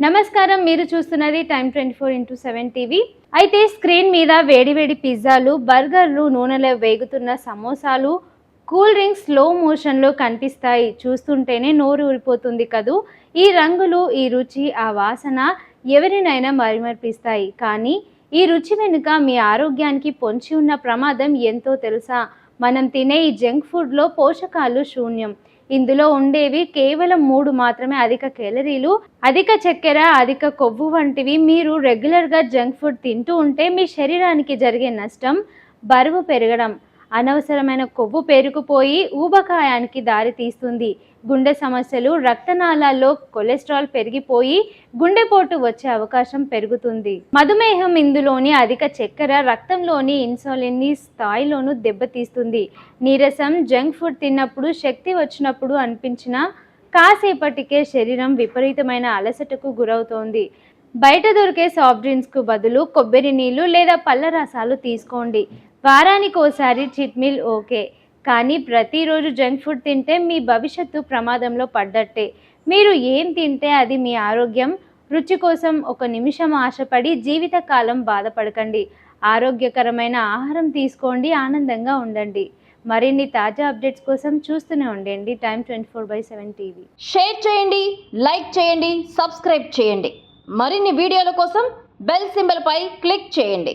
నమస్కారం, మీరు చూస్తున్నది టైమ్ 24x7 టీవీ. అయితే స్క్రీన్ మీద వేడివేడి పిజ్జాలు, బర్గర్లు, నూనెలో వేగుతున్న సమోసాలు, కూల్ డ్రింక్స్ స్లో మోషన్లో కనిపిస్తాయి. చూస్తుంటేనే నోరు ఊరిపోతుంది కదూ. ఈ రంగులు, ఈ రుచి, ఆ వాసన ఎవరినైనా మరిమర్పిస్తాయి. కానీ ఈ రుచి వెనుక మీ ఆరోగ్యానికి పొంచి ఉన్న ప్రమాదం ఎంతో తెలుసా? మనం తినే ఈ జంక్ ఫుడ్లో పోషకాలు శూన్యం. ఇందులో ఉండేవి కేవలం 3 మాత్రమే. అధిక కేలరీలు, అధిక చక్కెర, అధిక కొవ్వు వంటివి. మీరు రెగ్యులర్గా జంక్ ఫుడ్ తింటూ ఉంటే మీ శరీరానికి జరిగే నష్టం బరువు పెరగడం, అనవసరమైన కొవ్వు పేరుకుపోయి ఊబకాయానికి దారి తీస్తుంది. గుండె సమస్యలు, రక్తనాళాల్లో కొలెస్ట్రాల్ పెరిగిపోయి గుండెపోటు వచ్చే అవకాశం పెరుగుతుంది. మధుమేహం, ఇందులోని అధిక చక్కెర రక్తంలోని ఇన్సులిన్ స్థాయిలోనూ దెబ్బతీస్తుంది. నీరసం, జంక్ ఫుడ్ తిన్నప్పుడు శక్తి వచ్చినప్పుడు అనిపించినా కాసేపటికే శరీరం విపరీతమైన అలసటకు గురవుతోంది. బయట దొరికే సాఫ్ట్ డ్రింక్స్కు బదులు కొబ్బరి నీళ్లు లేదా పళ్ళ రసాలు తీసుకోండి. వారానికోసారి చిట్ మీల్ ఓకే, కానీ ప్రతిరోజు జంక్ ఫుడ్ తింటే మీ భవిష్యత్తు ప్రమాదంలో పడ్డట్టే. మీరు ఏం తింటే అది. మీ ఆరోగ్యం, రుచి కోసం ఒక నిమిషం ఆశపడి జీవితకాలం బాధపడకండి. ఆరోగ్యకరమైన ఆహారం తీసుకోండి, ఆనందంగా ఉండండి. మరిన్ని తాజా అప్డేట్స్ కోసం చూస్తూనే ఉండండి టైమ్ 24x7 టీవీ. షేర్ చేయండి, లైక్ చేయండి, సబ్స్క్రైబ్ చేయండి. మరిన్ని వీడియోల కోసం బెల్ సింబల్ పై క్లిక్ చేయండి.